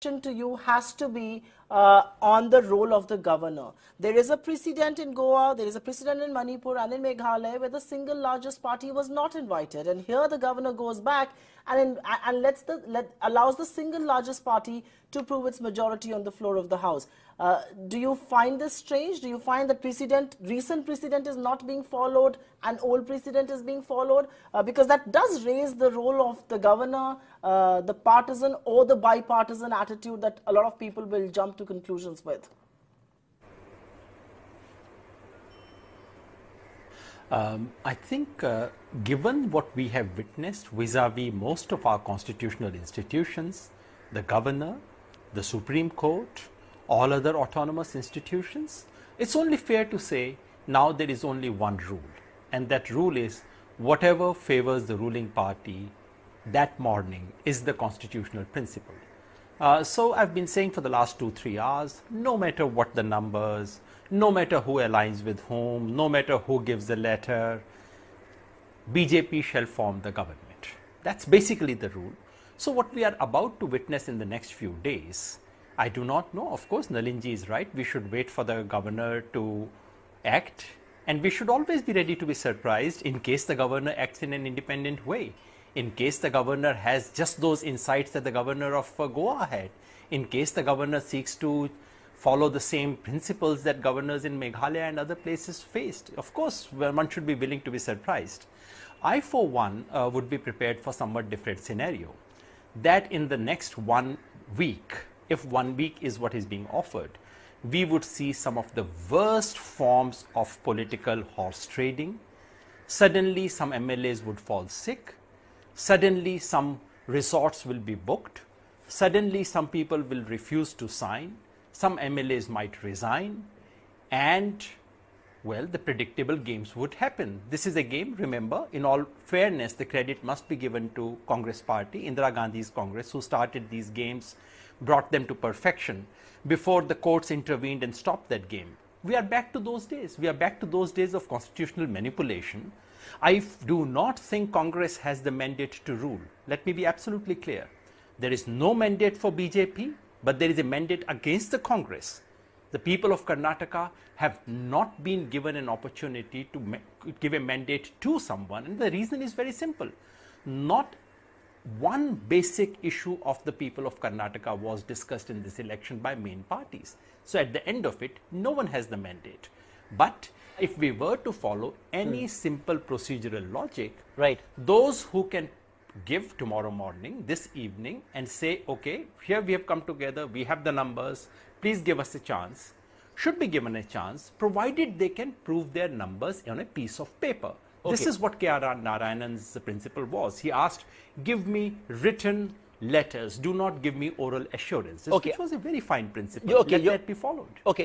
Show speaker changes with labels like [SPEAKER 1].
[SPEAKER 1] to you has to be on the role of the governor. There is a precedent in Goa, there is a precedent in Manipur and in Meghalaya where the single largest party was not invited. And here the governor goes back and allows the single largest party to prove its majority on the floor of the House. Do you find this strange? Do you find that recent precedent is not being followed and old precedent is being followed? Because that does raise the role of the governor, the partisan or the bipartisan attitude that a lot of people will jump to conclusions with.
[SPEAKER 2] I think given what we have witnessed vis-a-vis most of our constitutional institutions, the governor, the Supreme Court, all other autonomous institutions, it's only fair to say now there is only one rule, and that rule is whatever favors the ruling party that morning is the constitutional principle. So I've been saying for the last 2-3 hours, no matter what the numbers, no matter who aligns with whom, no matter who gives the letter, BJP shall form the government. That's basically the rule. So what we are about to witness in the next few days, I do not know. Of course, Nalinji is right. We should wait for the governor to act, and we should always be ready to be surprised in case the governor acts in an independent way, in case the governor has just those insights that the governor of Goa had, in case the governor seeks to follow the same principles that governors in Meghalaya and other places faced. Of course, one should be willing to be surprised. I, for one, would be prepared for somewhat different scenario, that in the next 1 week, if 1 week is what is being offered, we would see some of the worst forms of political horse trading. Suddenly, some MLAs would fall sick. Suddenly, some resorts will be booked. Suddenly, some people will refuse to sign. Some MLAs might resign. And, well, the predictable games would happen. This is a game, remember, in all fairness, the credit must be given to Congress party, Indira Gandhi's Congress, who started these games, brought them to perfection before the courts intervened and stopped that game. We are back to those days. We are back to those days of constitutional manipulation. I do not think Congress has the mandate to rule. Let me be absolutely clear. There is no mandate for BJP, but there is a mandate against the Congress. The people of Karnataka have not been given an opportunity to give a mandate to someone, and the reason is very simple. Not one basic issue of the people of Karnataka was discussed in this election by main parties. So at the end of it, no one has the mandate. But if we were to follow any simple procedural logic,
[SPEAKER 3] right,
[SPEAKER 2] those who can give tomorrow morning, this evening, and say, okay, here we have come together, we have the numbers, please give us a chance, should be given a chance, provided they can prove their numbers on a piece of paper. Okay. This is what K.R. Narayanan's principle was. He asked, give me written letters, do not give me oral assurances, which was a very fine principle. Let that be followed.
[SPEAKER 3] Okay.